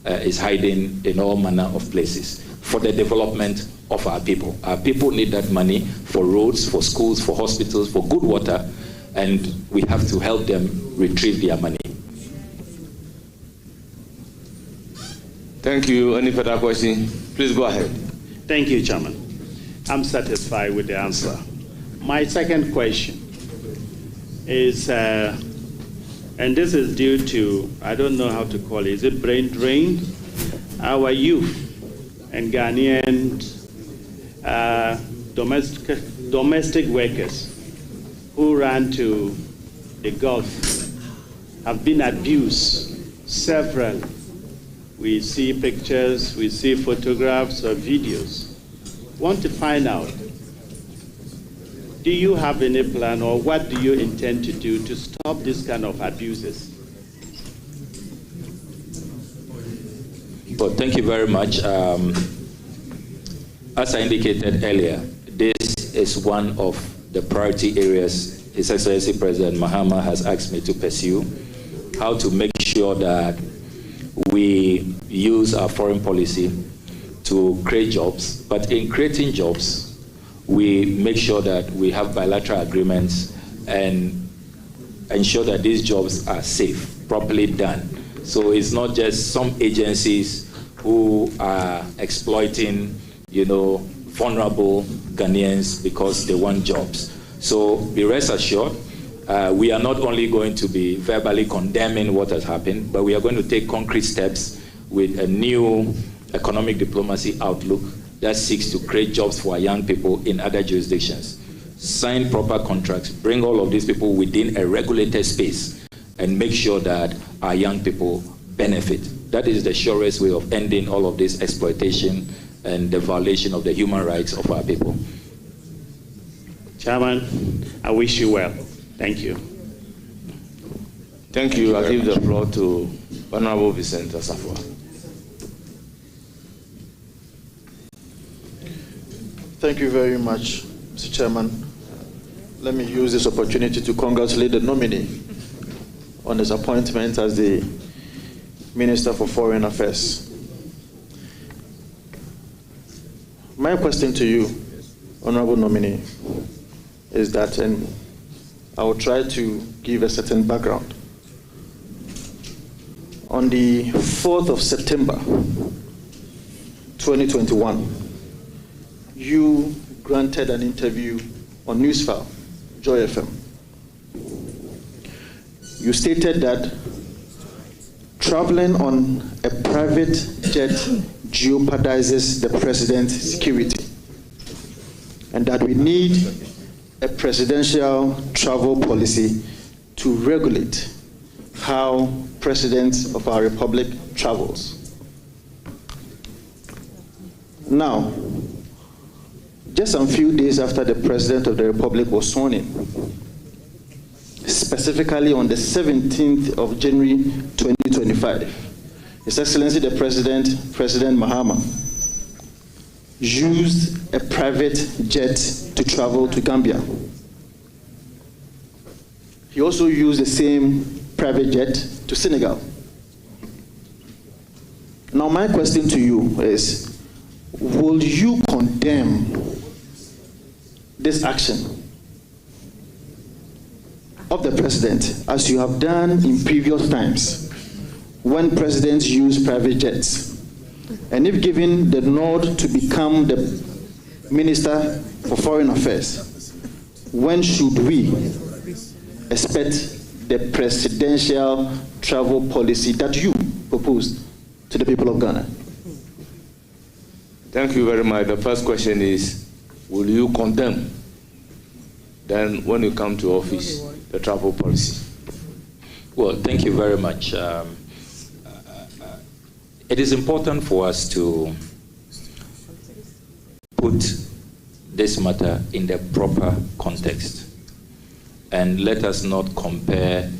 C: is hiding in all manner of places for the development of our people. Our people need that money for roads, for schools, for hospitals, for good water, and we have to help them retrieve their money.
A: Thank you. Any further question? Please go ahead.
F: Thank you, Chairman. I'm satisfied with the answer. My second question is, and this is due to, I don't know how to call it, is it brain drain? Our youth and Ghanaian domestic workers who ran to the Gulf have been abused several. We see pictures, we see photographs or videos. Want to find out, do you have any plan or what do you intend to do to stop this kind of abuses?
C: Well, thank you very much. As I indicated earlier, this is one of the priority areas His Excellency President Mahama has asked me to pursue, how to make sure that we use our foreign policy to create jobs, but in creating jobs, we make sure that we have bilateral agreements and ensure that these jobs are safe, properly done. So it's not just some agencies who are exploiting, vulnerable Ghanaians because they want jobs. So be rest assured, we are not only going to be verbally condemning what has happened, but we are going to take concrete steps with a new economic diplomacy outlook that seeks to create jobs for our young people in other jurisdictions. Sign proper contracts, bring all of these people within a regulated space, and make sure that our young people benefit. That is the surest way of ending all of this exploitation and the violation of the human rights of our people.
F: Chairman, I wish you well. Thank you.
A: Thank you. I give the floor to Honorable Vincent Asafua.
G: Thank you very much, Mr. Chairman. Let me use this opportunity to congratulate the nominee on his appointment as the Minister for Foreign Affairs. My question to you, Honorable Nominee, is that, and I will try to give a certain background. On the 4th of September, 2021, you granted an interview on Newsfile, Joy FM. You stated that traveling on a private jet jeopardizes the president's security, and that we need a presidential travel policy to regulate how president of our republic travels. Now, just a few days after the President of the Republic was sworn in, specifically on the 17th of January 2025, His Excellency the President Mahama, used a private jet to travel to Gambia. He also used the same private jet to Senegal. Now my question to you is, will you condemn this action of the president, as you have done in previous times when presidents use private jets? And if given the nod to become the Minister for Foreign Affairs, when should we expect the presidential travel policy that you proposed to the people of Ghana?
A: Thank you very much. The first question is, will you condemn, then when you come to office, the travel policy?
C: Well, thank you very much. It is important for us to put this matter in the proper context, and let us not compare,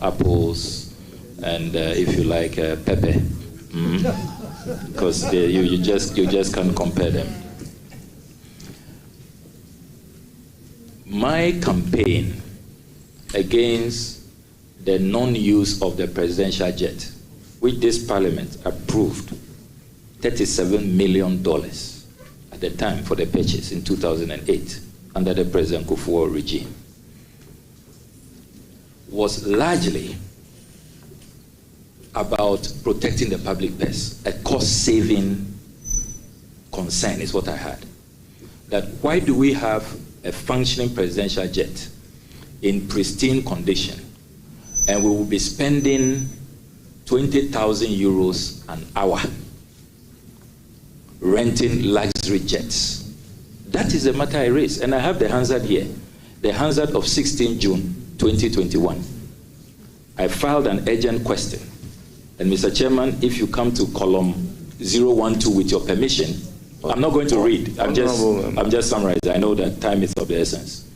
C: apples and, if you like, pepper Because you just can't compare them. My campaign against the non-use of the presidential jet, which this parliament approved $37 million at the time for the purchase in 2008 under the President Kufuor regime, was largely about protecting the public purse, a cost-saving concern is what I had. That why do we have a functioning presidential jet in pristine condition and we will be spending 20,000 euros an hour renting luxury jets? That is the matter I raised, and I have the Hansard here, the Hansard of 16 June 2021. I filed an urgent question, and Mr. Chairman, if you come to column 012 with your permission, I'm not going to read, I'm just summarizing. I know that time is of the essence.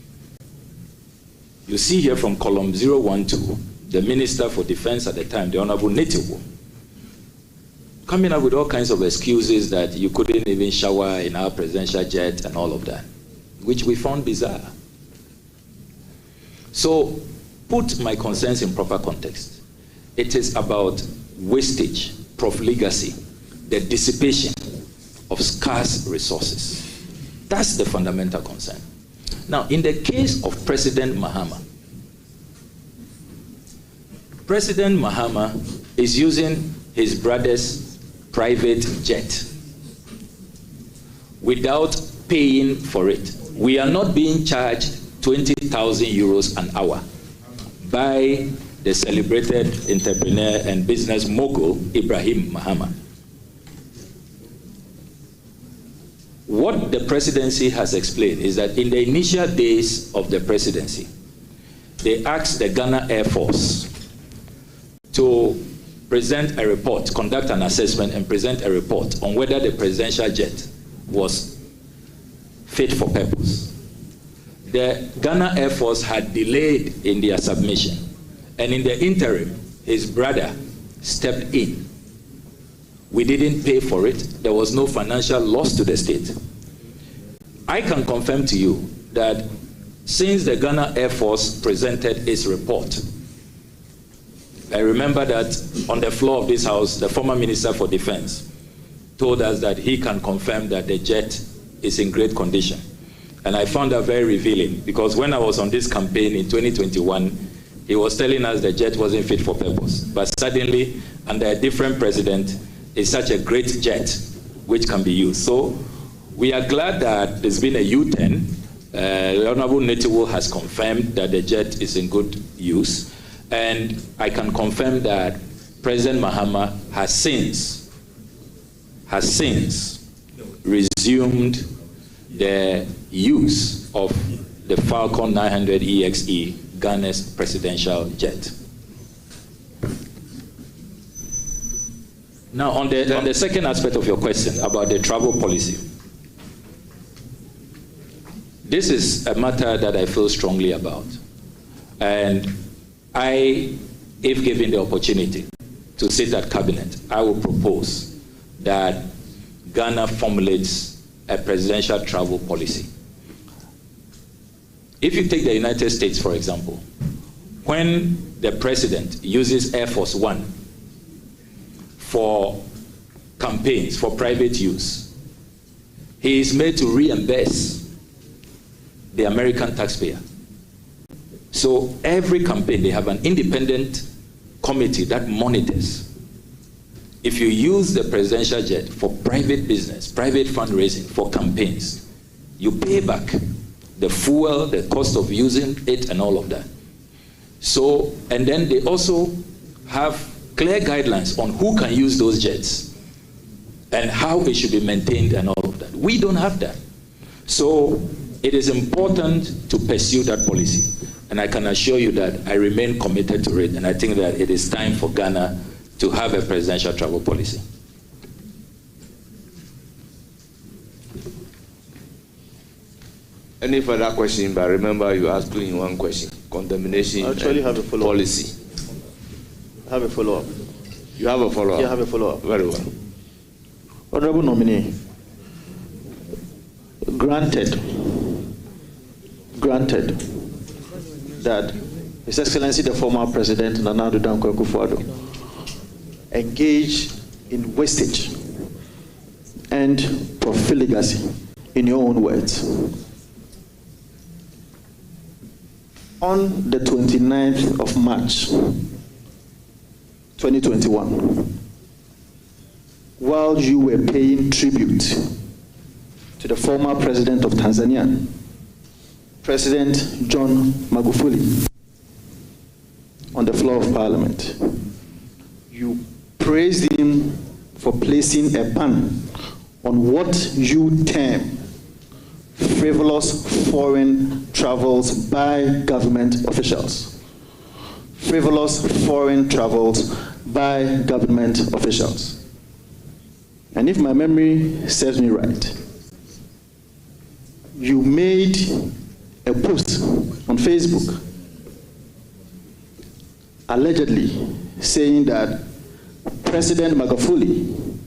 C: You see here from column 012, the Minister for Defense at the time, the Honorable Netiwo, coming up with all kinds of excuses that you couldn't even shower in our presidential jet and all of that, which we found bizarre. So, put my concerns in proper context. It is about wastage, profligacy, the dissipation of scarce resources. That's the fundamental concern. Now, in the case of President Mahama, President Mahama is using his brother's private jet without paying for it. We are not being charged 20,000 euros an hour by the celebrated entrepreneur and business mogul, Ibrahim Mahama. What the presidency has explained is that in the initial days of the presidency, they asked the Ghana Air Force to present a report, conduct an assessment and present a report on whether the presidential jet was fit for purpose. The Ghana Air Force had delayed in their submission, and in the interim, his brother stepped in. We didn't pay for it. There was no financial loss to the state. I can confirm to you that since the Ghana Air Force presented its report, I remember that on the floor of this house, the former Minister for Defense told us that he can confirm that the jet is in great condition. And I found that very revealing, because when I was on this campaign in 2021, he was telling us the jet wasn't fit for purpose. But suddenly, under a different president, it's such a great jet which can be used. So we are glad that there's been a U-turn. The Honorable Netiwo has confirmed that the jet is in good use. And I can confirm that President Mahama has since resumed the use of the Falcon 900 EXE, Ghana's presidential jet. Now, on the second aspect of your question about the travel policy, this is a matter that I feel strongly about. And if given the opportunity to sit at cabinet, I will propose that Ghana formulates a presidential travel policy. If you take the United States, for example, when the president uses Air Force One for campaigns, for private use, he is made to reimburse the American taxpayer. So every campaign, they have an independent committee that monitors. If you use the presidential jet for private business, private fundraising, for campaigns, you pay back the fuel, the cost of using it, and all of that. So, and then they also have clear guidelines on who can use those jets and how it should be maintained and all of that. We don't have that. So it is important to pursue that policy. And I can assure you that I remain committed to it, and I think that it is time for Ghana to have a presidential travel policy.
A: Any further question? But remember, you asked in one question. Contamination
F: I actually have a follow-up.
A: Policy.
F: I have a follow-up.
A: You have a follow-up?
G: Yeah, I have a follow-up.
A: Very well.
G: Honorable nominee, granted that His Excellency the former President Nana Addo Dankwa Akufo-Addo engaged in wastage and profligacy, in your own words. On the 29th of March 2021, while you were paying tribute to the former president of Tanzania, President John Magufuli, on the floor of Parliament, you praised him for placing a ban on what you term frivolous foreign travels by government officials. Frivolous foreign travels by government officials. And if my memory serves me right, you made a post on Facebook allegedly saying that President Magufuli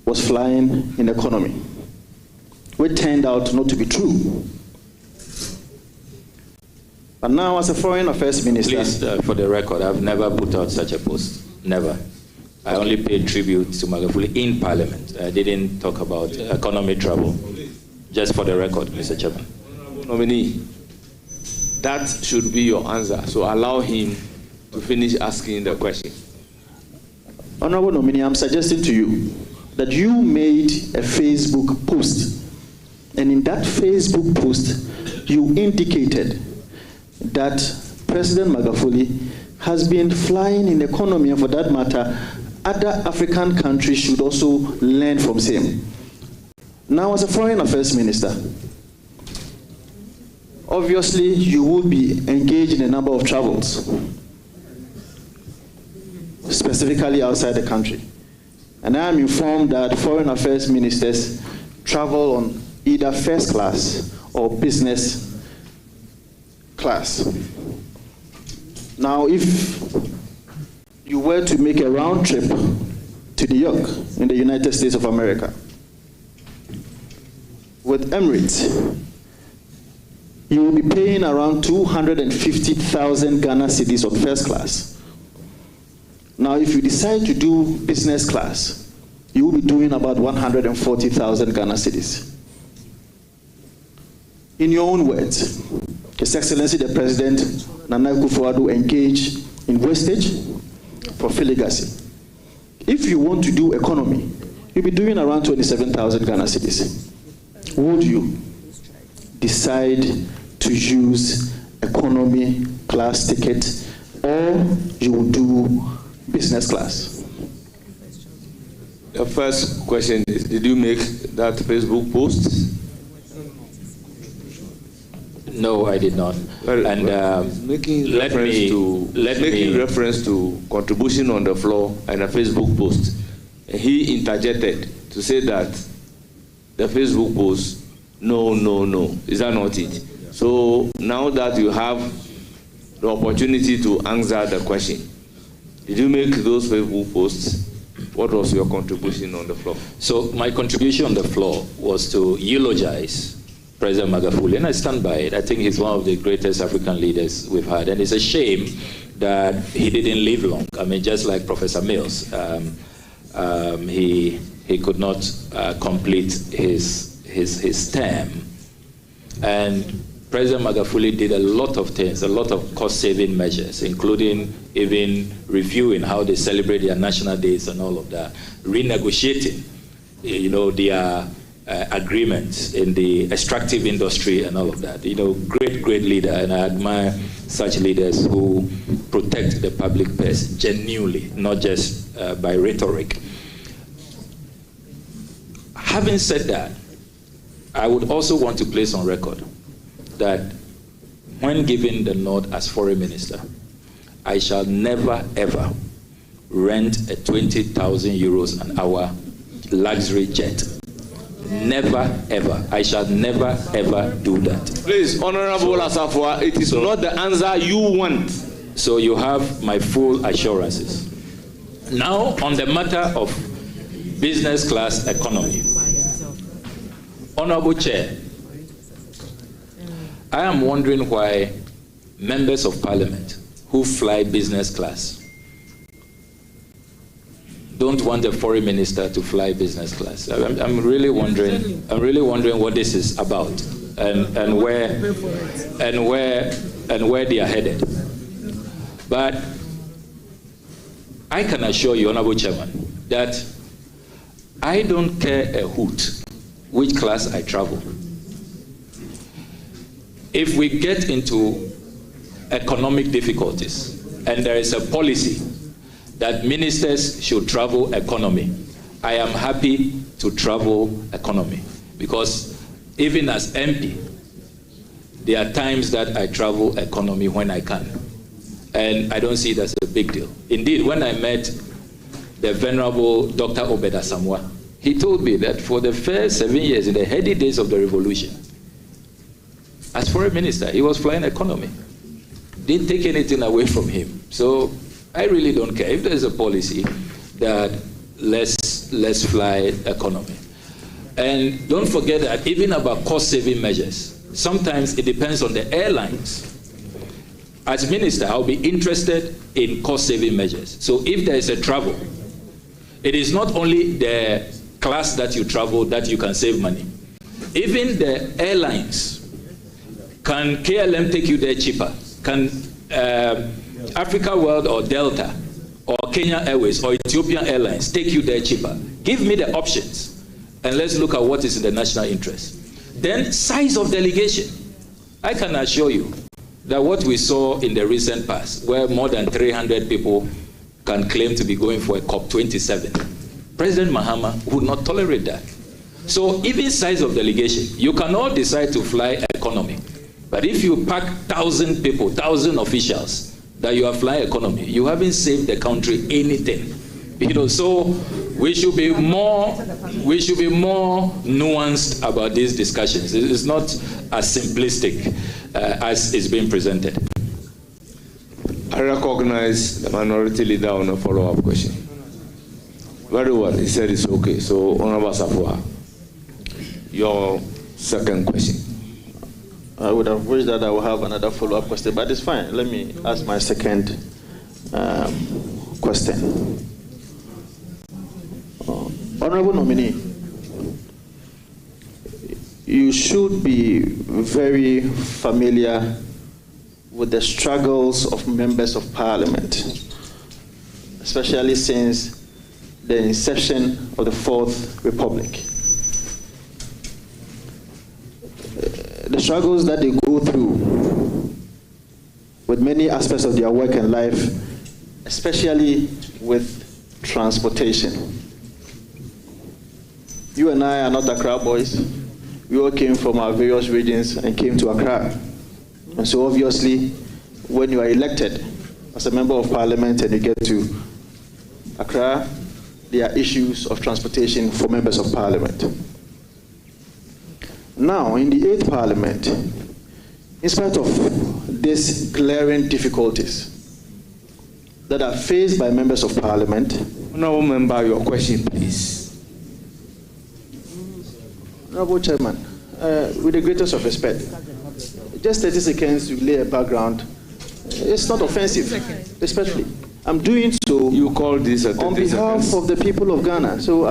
G: was flying in economy, which turned out not to be true. But now, as a foreign affairs minister...
C: Please, for the record, I've never put out such a post. Never. I only paid tribute to Magufuli in Parliament. I didn't talk about economy travel. Just for the record, Mr. Chairman.
A: Nominee, that should be your answer. So allow him to finish asking the question.
G: Honorable nominee, I'm suggesting to you that you made a Facebook post. And in that Facebook post, you indicated that President Magufuli has been flying in economy, and for that matter, other African countries should also learn from him. Now, as a foreign affairs minister, obviously you will be engaged in a number of travels, specifically outside the country. And I am informed that foreign affairs ministers travel on either first class or business class. Now, if you were to make a round trip to New York in the United States of America with Emirates, you will be paying around 250,000 Ghana cedis on first class. Now, if you decide to do business class, you will be doing about 140,000 Ghana cedis. In your own words, His Excellency the President Nana Akufo-Addo engaged in wastage, profligacy. If you want to do economy, you'll be doing around 27,000 Ghana cedis. Would you decide to use economy class ticket, or you will do business class?
A: The first question is, did you make that Facebook post?
C: No, I did not.
A: And making reference to contribution on the floor and a Facebook post, he interjected to say that the Facebook post, no. Is that not it? So now that you have the opportunity to answer the question, did you make those Facebook posts? What was your contribution on the floor?
C: So my contribution on the floor was to eulogize President Magufuli, and I stand by it. I think he's one of the greatest African leaders we've had, and it's a shame that he didn't live long. I mean, just like Professor Mills, he could not complete his term. And President Magufuli did a lot of things, a lot of cost-saving measures, including even reviewing how they celebrate their national days and all of that, renegotiating, their agreements in the extractive industry and all of that. Great leader, and I admire such leaders who protect the public purse genuinely, not just by rhetoric. Having said that, I would also want to place on record that when given the nod as foreign minister, I shall never ever rent a 20,000 euros an hour luxury jet. Never ever. I shall never ever do that.
A: Please, Honorable Asafwa, it is not the answer you want.
C: So you have my full assurances. Now, on the matter of business class economy, Honorable Chair, I am wondering why members of parliament who fly business class don't want a foreign minister to fly business class. I'm really wondering what this is about and where they are headed. But I can assure you, Honorable Chairman, that I don't care a hoot which class I travel. If we get into economic difficulties and there is a policy that ministers should travel economy, I am happy to travel economy, because even as MP, there are times that I travel economy when I can, and I don't see it as a big deal. Indeed, when I met the Venerable Dr. Obeda Samwa, he told me that for the first 7 years, in the heady days of the revolution, as foreign minister, he was flying economy. Didn't take anything away from him. So I really don't care if there's a policy that let's fly economy. And don't forget that even about cost-saving measures, sometimes it depends on the airlines. As minister, I'll be interested in cost-saving measures. So if there is a travel, it is not only the class that you travel that you can save money. Even the airlines, can KLM take you there cheaper? Can Africa World or Delta or Kenya Airways or Ethiopian Airlines take you there cheaper? Give me the options and let's look at what is in the national interest. Then size of delegation. I can assure you that what we saw in the recent past, where more than 300 people can claim to be going for a COP27, President Mahama would not tolerate that. So even size of delegation, you cannot decide to fly economy. But if you pack 1,000 people, 1,000 officials that you are flying economy, you haven't saved the country anything. You know, so we should be more nuanced about these discussions. It's not as simplistic as is being presented.
A: I recognize the minority leader on a follow-up question. Very well, he said it's okay. So, Honorable Safwa, your second question.
G: I would have wished that I would have another follow-up question, but it's fine. Let me ask my second question. Honorable nominee, you should be very familiar with the struggles of members of parliament, especially since the inception of the Fourth Republic. The struggles that they go through with many aspects of their work and life, especially with transportation. You and I are not Accra boys. We all came from our various regions and came to Accra. And so obviously, when you are elected as a member of parliament and you get to Accra, there are issues of transportation for members of parliament. Now, in the 8th Parliament, in spite of these glaring difficulties that are faced by members of Parliament...
A: Honourable Member, your question, please.
G: Honourable Chairman, with the greatest of respect, just 30 seconds to lay a background. It's not offensive, respectfully. I'm doing so
A: you call this a
G: on behalf of the people of Ghana. So